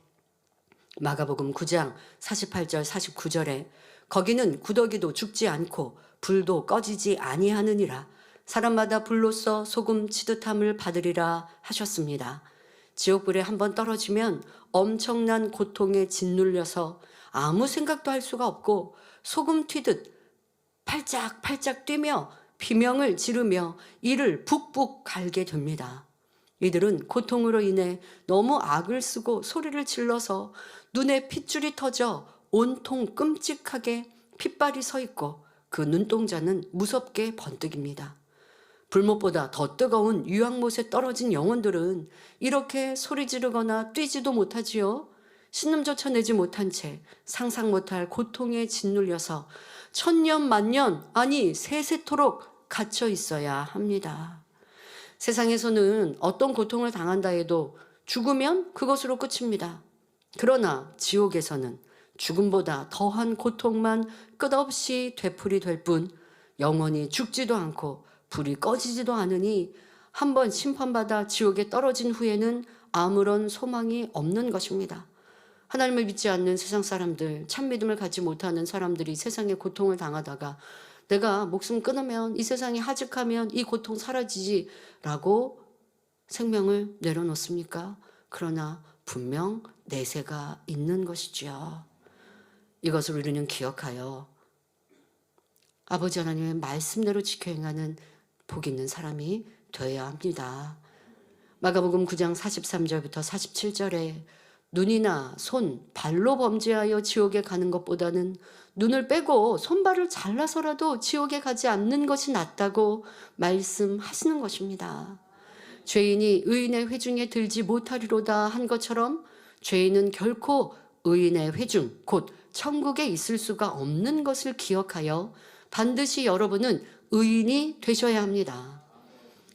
마가복음 9장 48절 49절에 거기는 구더기도 죽지 않고 불도 꺼지지 아니하느니라 사람마다 불로써 소금 치듯함을 받으리라 하셨습니다. 지옥불에 한번 떨어지면 엄청난 고통에 짓눌려서 아무 생각도 할 수가 없고 소금 튀듯 팔짝팔짝 뛰며 비명을 지르며 이를 북북 갈게 됩니다. 이들은 고통으로 인해 너무 악을 쓰고 소리를 질러서 눈에 핏줄이 터져 온통 끔찍하게 핏발이 서 있고 그 눈동자는 무섭게 번뜩입니다. 불못보다 더 뜨거운 유황못에 떨어진 영혼들은 이렇게 소리 지르거나 뛰지도 못하지요. 신음조차 내지 못한 채 상상 못할 고통에 짓눌려서 천년 만년 아니 세세토록 갇혀 있어야 합니다. 세상에서는 어떤 고통을 당한다 해도 죽으면 그것으로 끝입니다. 그러나 지옥에서는 죽음보다 더한 고통만 끝없이 되풀이될 뿐 영원히 죽지도 않고 불이 꺼지지도 않으니 한번 심판받아 지옥에 떨어진 후에는 아무런 소망이 없는 것입니다. 하나님을 믿지 않는 세상 사람들, 참 믿음을 갖지 못하는 사람들이 세상에 고통을 당하다가 내가 목숨 끊으면 이 세상이 하직하면 이 고통 사라지지라고 생명을 내려놓습니까? 그러나 분명 내세가 있는 것이지요. 이것을 우리는 기억하여 아버지 하나님의 말씀대로 지켜 행하는 복 있는 사람이 되어야 합니다. 마가복음 9장 43절부터 47절에 눈이나 손, 발로 범죄하여 지옥에 가는 것보다는 눈을 빼고 손발을 잘라서라도 지옥에 가지 않는 것이 낫다고 말씀하시는 것입니다. 죄인이 의인의 회중에 들지 못하리로다 한 것처럼 죄인은 결코 의인의 회중, 곧 천국에 있을 수가 없는 것을 기억하여 반드시 여러분은 의인이 되셔야 합니다.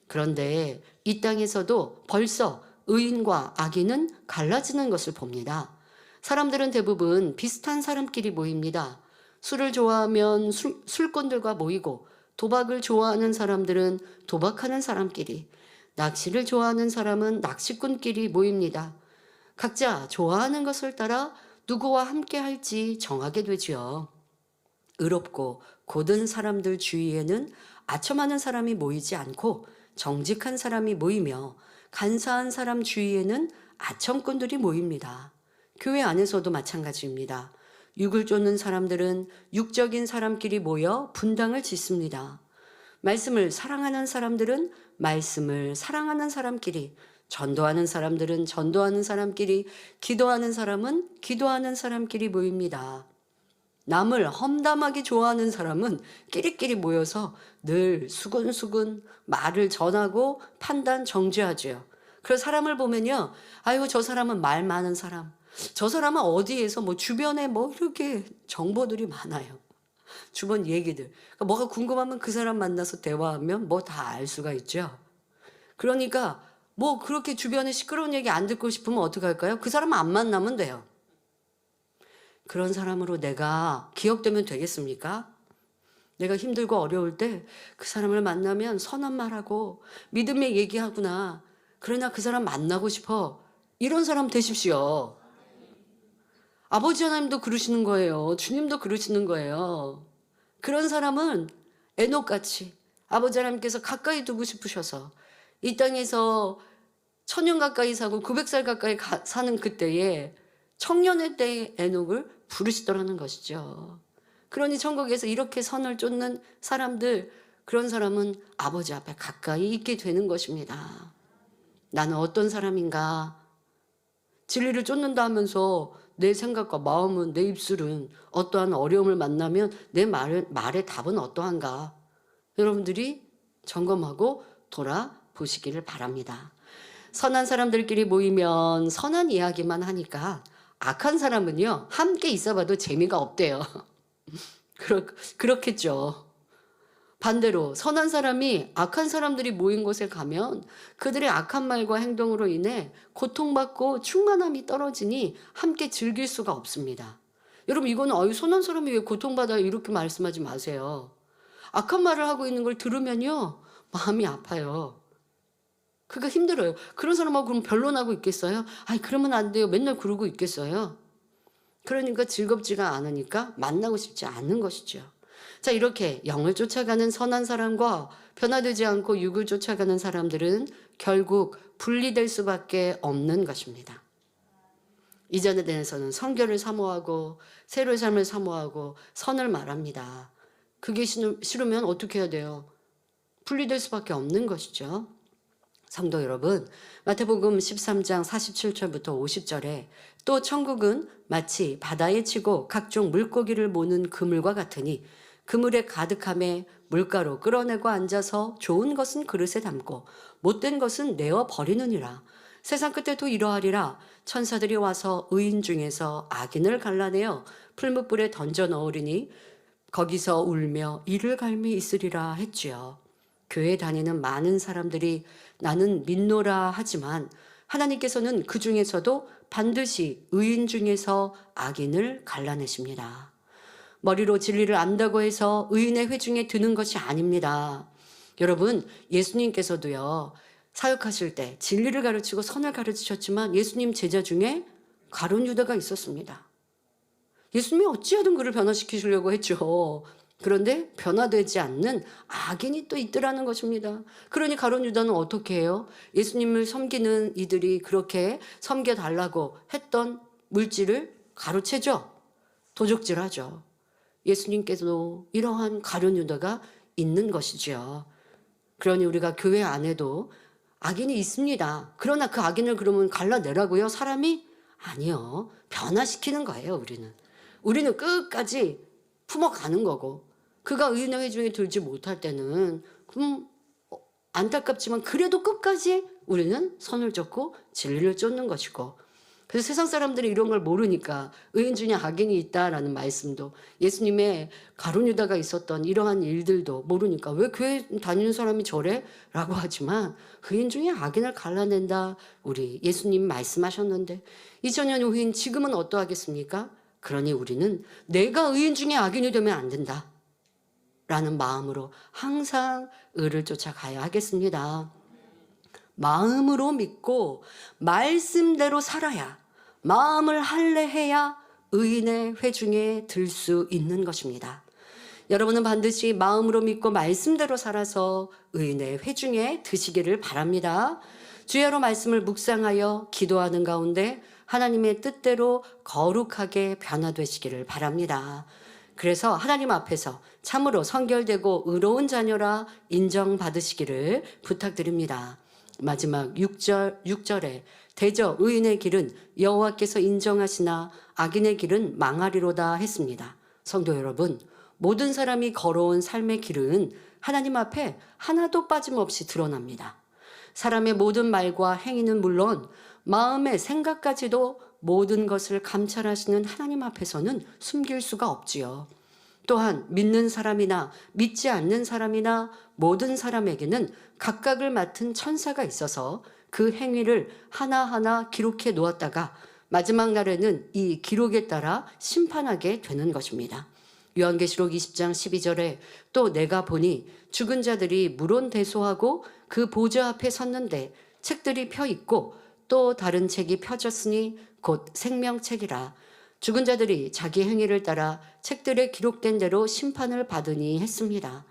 그런데 이 땅에서도 벌써 의인과 악인은 갈라지는 것을 봅니다. 사람들은 대부분 비슷한 사람끼리 모입니다. 술을 좋아하면 술꾼들과 모이고 도박을 좋아하는 사람들은 도박하는 사람끼리, 낚시를 좋아하는 사람은 낚시꾼끼리 모입니다. 각자 좋아하는 것을 따라 누구와 함께 할지 정하게 되지요. 의롭고 고든 사람들 주위에는 아첨하는 사람이 모이지 않고 정직한 사람이 모이며 간사한 사람 주위에는 아첨꾼들이 모입니다. 교회 안에서도 마찬가지입니다. 육을 쫓는 사람들은 육적인 사람끼리 모여 분당을 짓습니다. 말씀을 사랑하는 사람들은 말씀을 사랑하는 사람끼리, 전도하는 사람들은 전도하는 사람끼리, 기도하는 사람은 기도하는 사람끼리 모입니다. 남을 험담하기 좋아하는 사람은 끼리끼리 모여서 늘 수근수근 말을 전하고 판단 정죄하죠. 그래서 사람을 보면요, 아이고 저 사람은 말 많은 사람, 저 사람은 어디에서 뭐 주변에 뭐 이렇게 정보들이 많아요. 주변 얘기들. 그러니까 뭐가 궁금하면 그 사람 만나서 대화하면 뭐 다 알 수가 있죠. 그러니까 뭐 그렇게 주변에 시끄러운 얘기 안 듣고 싶으면 어떡할까요? 그 사람 안 만나면 돼요. 그런 사람으로 내가 기억되면 되겠습니까? 내가 힘들고 어려울 때 그 사람을 만나면 선한 말하고 믿음의 얘기하구나. 그러나 그 사람 만나고 싶어. 이런 사람 되십시오. 아버지 하나님도 그러시는 거예요. 주님도 그러시는 거예요. 그런 사람은 에녹같이 아버지 하나님께서 가까이 두고 싶으셔서 이 땅에서 1000년 가까이 사고 900살 가까이 사는 그때에 청년의 때의 에녹을 부르시더라는 것이죠. 그러니 천국에서 이렇게 선을 쫓는 사람들, 그런 사람은 아버지 앞에 가까이 있게 되는 것입니다. 나는 어떤 사람인가? 진리를 쫓는다 하면서 내 생각과 마음은, 내 입술은 어떠한 어려움을 만나면 내 말의 답은 어떠한가? 여러분들이 점검하고 돌아보시기를 바랍니다. 선한 사람들끼리 모이면 선한 이야기만 하니까 악한 사람은요, 함께 있어봐도 재미가 없대요. 그렇겠죠. 반대로 선한 사람이 악한 사람들이 모인 곳에 가면 그들의 악한 말과 행동으로 인해 고통받고 충만함이 떨어지니 함께 즐길 수가 없습니다. 여러분, 이거는 선한 사람이 왜 고통받아요? 이렇게 말씀하지 마세요. 악한 말을 하고 있는 걸 들으면요, 마음이 아파요. 그러니까 힘들어요. 그런 사람하고 그럼 변론하고 있겠어요? 아니, 그러면 안 돼요. 맨날 그러고 있겠어요? 그러니까 즐겁지가 않으니까 만나고 싶지 않은 것이죠. 자, 이렇게 영을 쫓아가는 선한 사람과 변화되지 않고 육을 쫓아가는 사람들은 결국 분리될 수밖에 없는 것입니다. 이전에 대해서는 성결을 사모하고 새로의 삶을 사모하고 선을 말합니다. 그게 싫으면 어떻게 해야 돼요? 분리될 수밖에 없는 것이죠. 성도 여러분, 마태복음 13장 47절부터 50절에 또 천국은 마치 바다에 치고 각종 물고기를 모는 그물과 같으니 그물에 가득함에 물가로 끌어내고 앉아서 좋은 것은 그릇에 담고 못된 것은 내어 버리느니라. 세상 끝에도 이러하리라. 천사들이 와서 의인 중에서 악인을 갈라내어 풀무불에 던져 넣으리니 거기서 울며 이를 갈미 있으리라 했지요. 교회 다니는 많은 사람들이 나는 믿노라 하지만 하나님께서는 그 중에서도 반드시 의인 중에서 악인을 갈라내십니다. 머리로 진리를 안다고 해서 의인의 회중에 드는 것이 아닙니다. 여러분, 예수님께서도요, 사역하실 때 진리를 가르치고 선을 가르치셨지만 예수님 제자 중에 가룟 유다가 있었습니다. 예수님이 어찌하든 그를 변화시키시려고 했죠. 그런데 변화되지 않는 악인이 또 있더라는 것입니다. 그러니 가룟 유다는 어떻게 해요? 예수님을 섬기는 이들이 그렇게 섬겨달라고 했던 물질을 가로채죠. 도적질하죠. 예수님께서도 이러한 가룟 유다가 있는 것이죠. 그러니 우리가 교회 안에도 악인이 있습니다. 그러나 그 악인을 그러면 갈라내라고요? 사람이? 아니요. 변화시키는 거예요, 우리는. 우리는 끝까지 품어가는 거고, 그가 의인의 회중에 들지 못할 때는 안타깝지만 그래도 끝까지 우리는 선을 쫓고 진리를 쫓는 것이고, 그래서 세상 사람들이 이런 걸 모르니까 의인 중에 악인이 있다라는 말씀도, 예수님의 가룟 유다가 있었던 이러한 일들도 모르니까 왜 교회 다니는 사람이 저래? 라고 하지만 의인 중에 악인을 갈라낸다, 우리 예수님 말씀하셨는데 2000년 후인 지금은 어떠하겠습니까? 그러니 우리는 내가 의인 중에 악인이 되면 안 된다 라는 마음으로 항상 의를 쫓아가야 하겠습니다. 마음으로 믿고 말씀대로 살아야, 마음을 할례해야 의인의 회중에 들 수 있는 것입니다. 여러분은 반드시 마음으로 믿고 말씀대로 살아서 의인의 회중에 드시기를 바랍니다. 주야로 말씀을 묵상하여 기도하는 가운데 하나님의 뜻대로 거룩하게 변화되시기를 바랍니다. 그래서 하나님 앞에서 참으로 성결되고 의로운 자녀라 인정받으시기를 부탁드립니다. 마지막 6절에 대저 의인의 길은 여호와께서 인정하시나 악인의 길은 망하리로다 했습니다. 성도 여러분, 모든 사람이 걸어온 삶의 길은 하나님 앞에 하나도 빠짐없이 드러납니다. 사람의 모든 말과 행위는 물론 마음의 생각까지도 모든 것을 감찰하시는 하나님 앞에서는 숨길 수가 없지요. 또한 믿는 사람이나 믿지 않는 사람이나 모든 사람에게는 각각을 맡은 천사가 있어서 그 행위를 하나하나 기록해 놓았다가 마지막 날에는 이 기록에 따라 심판하게 되는 것입니다. 요한계시록 20장 12절에 또 내가 보니 죽은 자들이 물온대소하고 그 보좌 앞에 섰는데 책들이 펴 있고 또 다른 책이 펴졌으니 곧 생명책이라. 죽은 자들이 자기 행위를 따라 책들에 기록된 대로 심판을 받으니 했습니다.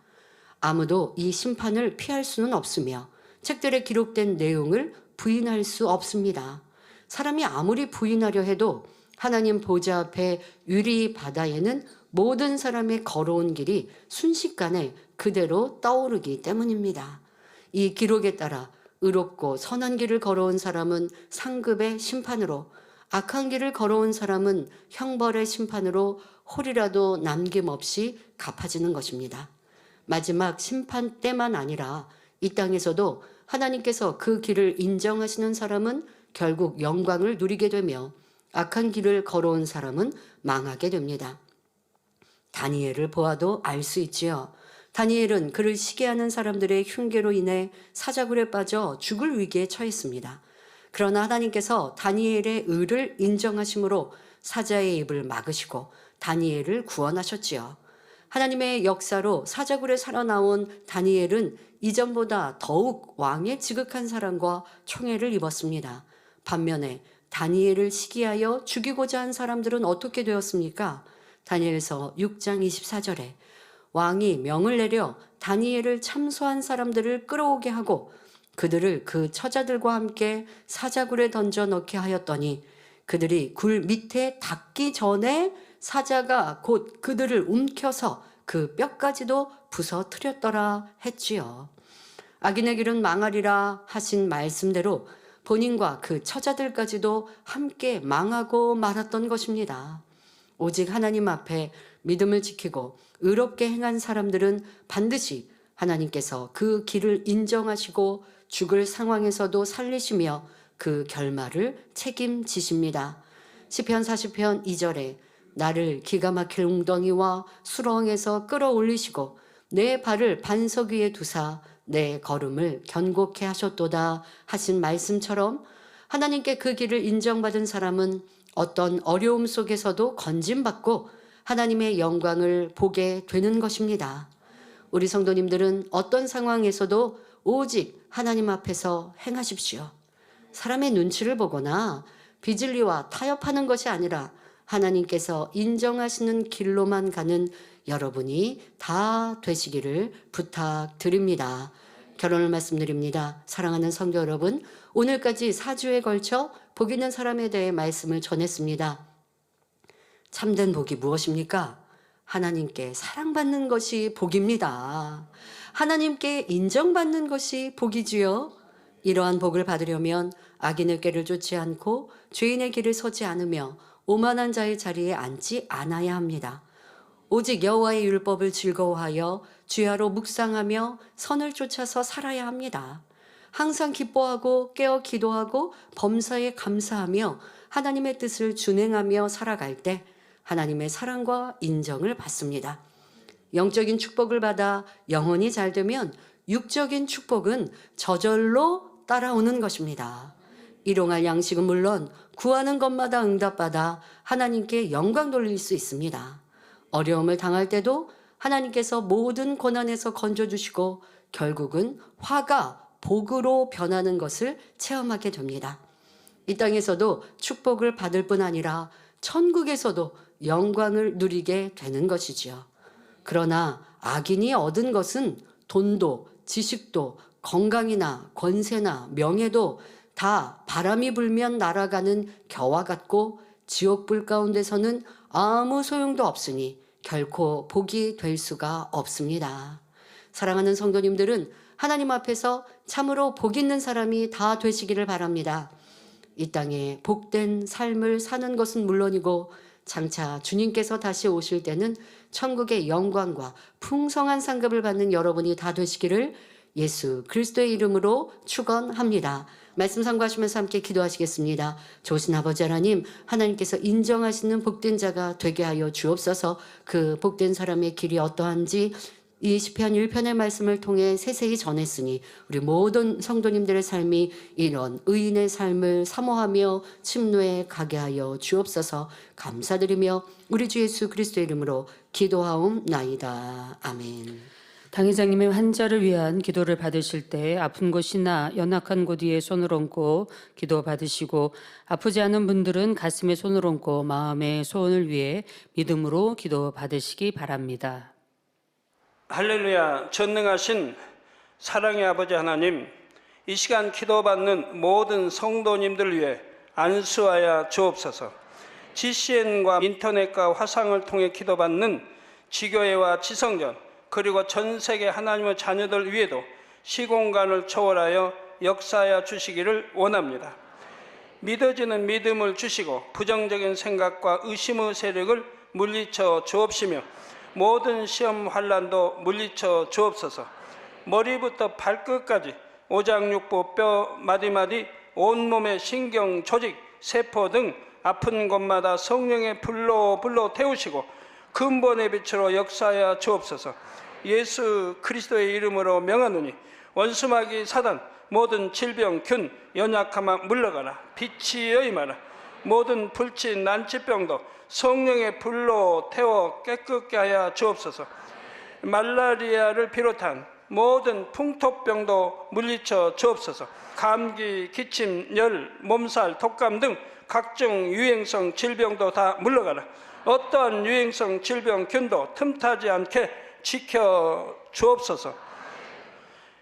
아무도 이 심판을 피할 수는 없으며 책들에 기록된 내용을 부인할 수 없습니다. 사람이 아무리 부인하려 해도 하나님 보좌 앞에 유리 바다에는 모든 사람의 걸어온 길이 순식간에 그대로 떠오르기 때문입니다. 이 기록에 따라 의롭고 선한 길을 걸어온 사람은 상급의 심판으로, 악한 길을 걸어온 사람은 형벌의 심판으로 홀이라도 남김없이 갚아지는 것입니다. 마지막 심판 때만 아니라 이 땅에서도 하나님께서 그 길을 인정하시는 사람은 결국 영광을 누리게 되며 악한 길을 걸어온 사람은 망하게 됩니다. 다니엘을 보아도 알 수 있지요. 다니엘은 그를 시기하는 사람들의 흉계로 인해 사자굴에 빠져 죽을 위기에 처했습니다. 그러나 하나님께서 다니엘의 의를 인정하심으로 사자의 입을 막으시고 다니엘을 구원하셨지요. 하나님의 역사로 사자굴에 살아나온 다니엘은 이전보다 더욱 왕의 지극한 사랑과 총애를 입었습니다. 반면에 다니엘을 시기하여 죽이고자 한 사람들은 어떻게 되었습니까? 다니엘서 6장 24절에 왕이 명을 내려 다니엘을 참소한 사람들을 끌어오게 하고 그들을 그 처자들과 함께 사자굴에 던져 넣게 하였더니 그들이 굴 밑에 닿기 전에 사자가 곧 그들을 움켜서 그 뼈까지도 부서뜨렸더라 했지요. 악인의 길은 망하리라 하신 말씀대로 본인과 그 처자들까지도 함께 망하고 말았던 것입니다. 오직 하나님 앞에 믿음을 지키고 의롭게 행한 사람들은 반드시 하나님께서 그 길을 인정하시고 죽을 상황에서도 살리시며 그 결말을 책임지십니다. 시편 40편 2절에 나를 기가 막힐 웅덩이와 수렁에서 끌어올리시고 내 발을 반석 위에 두사 내 걸음을 견고케 하셨도다 하신 말씀처럼 하나님께 그 길을 인정받은 사람은 어떤 어려움 속에서도 건짐받고 하나님의 영광을 보게 되는 것입니다. 우리 성도님들은 어떤 상황에서도 오직 하나님 앞에서 행하십시오. 사람의 눈치를 보거나 비진리와 타협하는 것이 아니라 하나님께서 인정하시는 길로만 가는 여러분이 다 되시기를 부탁드립니다. 결론을 말씀드립니다. 사랑하는 성도 여러분, 오늘까지 4주에 걸쳐 복 있는 사람에 대해 말씀을 전했습니다. 참된 복이 무엇입니까? 하나님께 사랑받는 것이 복입니다. 하나님께 인정받는 것이 복이지요. 이러한 복을 받으려면 악인의 꾀를 쫓지 않고 죄인의 길을 서지 않으며 오만한 자의 자리에 앉지 않아야 합니다. 오직 여호와의 율법을 즐거워하여 주야로 묵상하며 선을 쫓아서 살아야 합니다. 항상 기뻐하고 깨어 기도하고 범사에 감사하며 하나님의 뜻을 준행하며 살아갈 때 하나님의 사랑과 인정을 받습니다. 영적인 축복을 받아 영혼이 잘 되면 육적인 축복은 저절로 따라오는 것입니다. 일용할 양식은 물론 구하는 것마다 응답받아 하나님께 영광 돌릴 수 있습니다. 어려움을 당할 때도 하나님께서 모든 고난에서 건져주시고 결국은 화가 복으로 변하는 것을 체험하게 됩니다. 이 땅에서도 축복을 받을 뿐 아니라 천국에서도 영광을 누리게 되는 것이지요. 그러나 악인이 얻은 것은 돈도 지식도 건강이나 권세나 명예도 다 바람이 불면 날아가는 겨와 같고 지옥불 가운데서는 아무 소용도 없으니 결코 복이 될 수가 없습니다. 사랑하는 성도님들은 하나님 앞에서 참으로 복 있는 사람이 다 되시기를 바랍니다. 이 땅에 복된 삶을 사는 것은 물론이고 장차 주님께서 다시 오실 때는 천국의 영광과 풍성한 상급을 받는 여러분이 다 되시기를 예수 그리스도의 이름으로 축원합니다. 말씀 상고하시면서 함께 기도하시겠습니다. 좋으신 아버지 하나님, 하나님께서 인정하시는 복된 자가 되게 하여 주옵소서. 그 복된 사람의 길이 어떠한지 이 시편 1편의 말씀을 통해 세세히 전했으니 우리 모든 성도님들의 삶이 이런 의인의 삶을 사모하며 침노에 가게 하여 주옵소서. 감사드리며 우리 주 예수 그리스도의 이름으로 기도하옵나이다. 아멘. 당회장님의 환자를 위한 기도를 받으실 때 아픈 곳이나 연약한 곳 위에 손을 얹고 기도 받으시고 아프지 않은 분들은 가슴에 손을 얹고 마음의 소원을 위해 믿음으로 기도 받으시기 바랍니다. 할렐루야. 전능하신 사랑의 아버지 하나님, 이 시간 기도받는 모든 성도님들 위해 안수하여 주옵소서. GCN과 인터넷과 화상을 통해 기도받는 지교회와 지성전, 그리고 전 세계 하나님의 자녀들 위에도 시공간을 초월하여 역사하여 주시기를 원합니다. 믿어지는 믿음을 주시고 부정적인 생각과 의심의 세력을 물리쳐 주옵시며 모든 시험 환난도 물리쳐 주옵소서. 머리부터 발끝까지 오장육부 뼈 마디마디 온몸의 신경 조직 세포 등 아픈 곳마다 성령의 불로 태우시고 근본의 빛으로 역사하여 주옵소서. 예수 그리스도의 이름으로 명하노니 원수마귀 사단 모든 질병 균 연약함아 물러가라. 빛이여 임하라. 모든 불치 난치병도 성령의 불로 태워 깨끗게 하여 주옵소서. 말라리아를 비롯한 모든 풍토병도 물리쳐 주옵소서. 감기, 기침, 열, 몸살, 독감 등 각종 유행성 질병도 다 물러가라. 어떠한 유행성 질병 균도 틈타지 않게 지켜 주옵소서.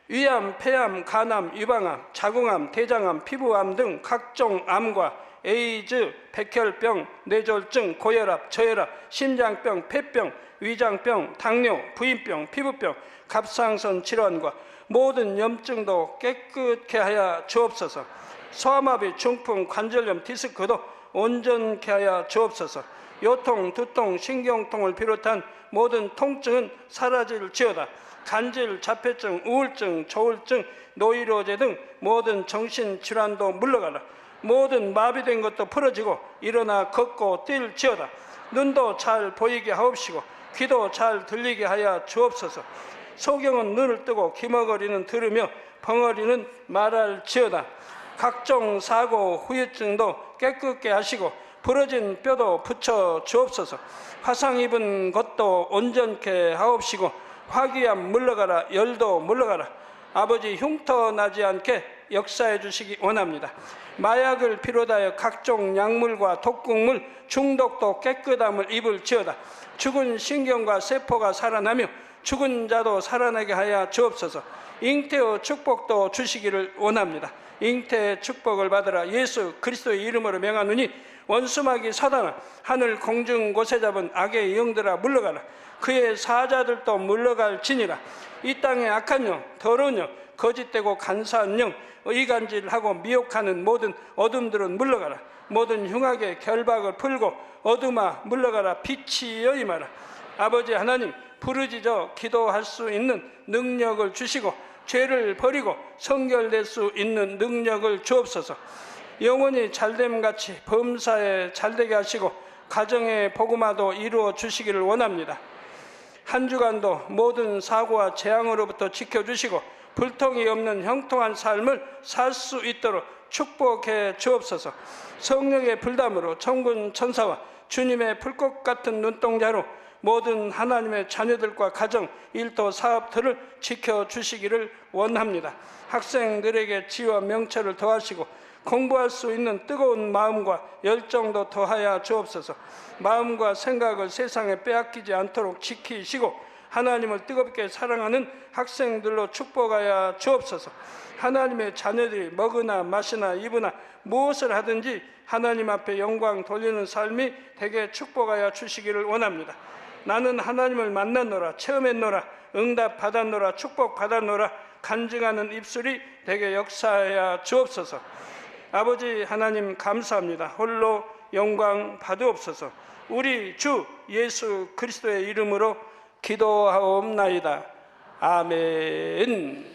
위암, 폐암, 간암, 유방암, 자궁암, 대장암, 피부암 등 각종 암과 에이즈, 백혈병, 뇌졸중, 고혈압, 저혈압, 심장병, 폐병, 위장병, 당뇨, 부인병, 피부병, 갑상선 질환과 모든 염증도 깨끗게 하여 주옵소서. 소아마비, 중풍, 관절염, 디스크도 온전케 하여 주옵소서. 요통, 두통, 신경통을 비롯한 모든 통증은 사라질지어다. 간질, 자폐증, 우울증, 조울증, 노이로제 등 모든 정신질환도 물러가라. 모든 마비된 것도 풀어지고 일어나 걷고 뛸지어다. 눈도 잘 보이게 하옵시고 귀도 잘 들리게 하여 주옵소서. 소경은 눈을 뜨고 기머거리는 들으며 벙어리는 말할지어다. 각종 사고, 후유증도 깨끗게 하시고 부러진 뼈도 붙여 주옵소서. 화상 입은 것도 온전케 하옵시고 화기암 물러가라. 열도 물러가라. 아버지 흉터 나지 않게 역사해 주시기 원합니다. 마약을 비롯하여 각종 약물과 독극물 중독도 깨끗함을 입을지어다. 죽은 신경과 세포가 살아나며 죽은 자도 살아나게 하여 주옵소서. 잉태의 축복도 주시기를 원합니다. 잉태의 축복을 받으라. 예수 그리스도의 이름으로 명하노니 원수마귀 사단아 하늘 공중 곳에 잡은 악의 영들아 물러가라. 그의 사자들도 물러갈지니라. 이 땅의 악한 영, 더러운 영, 거짓되고 간사한 영, 의간질하고 미혹하는 모든 어둠들은 물러가라. 모든 흉악의 결박을 풀고 어둠아 물러가라. 빛이여 임하라. 아버지 하나님, 부르짖어 기도할 수 있는 능력을 주시고 죄를 버리고 성결될 수 있는 능력을 주옵소서. 영원히 잘됨같이 범사에 잘되게 하시고 가정의 복음화도 이루어 주시기를 원합니다. 한 주간도 모든 사고와 재앙으로부터 지켜주시고 불통이 없는 형통한 삶을 살 수 있도록 축복해 주옵소서. 성령의 불담으로 천군 천사와 주님의 불꽃 같은 눈동자로 모든 하나님의 자녀들과 가정, 일도, 사업들을 지켜주시기를 원합니다. 학생들에게 지혜와 명철을 더하시고 공부할 수 있는 뜨거운 마음과 열정도 더하여 주옵소서. 마음과 생각을 세상에 빼앗기지 않도록 지키시고 하나님을 뜨겁게 사랑하는 학생들로 축복하여 주옵소서. 하나님의 자녀들이 먹으나 마시나 입으나 무엇을 하든지 하나님 앞에 영광 돌리는 삶이 되게 축복하여 주시기를 원합니다. 나는 하나님을 만났노라, 체험했노라, 응답 받았노라, 축복 받았노라 간증하는 입술이 되게 역사하여 주옵소서. 아버지 하나님 감사합니다. 홀로 영광 받으옵소서. 우리 주 예수 그리스도의 이름으로 기도하옵나이다. 아멘.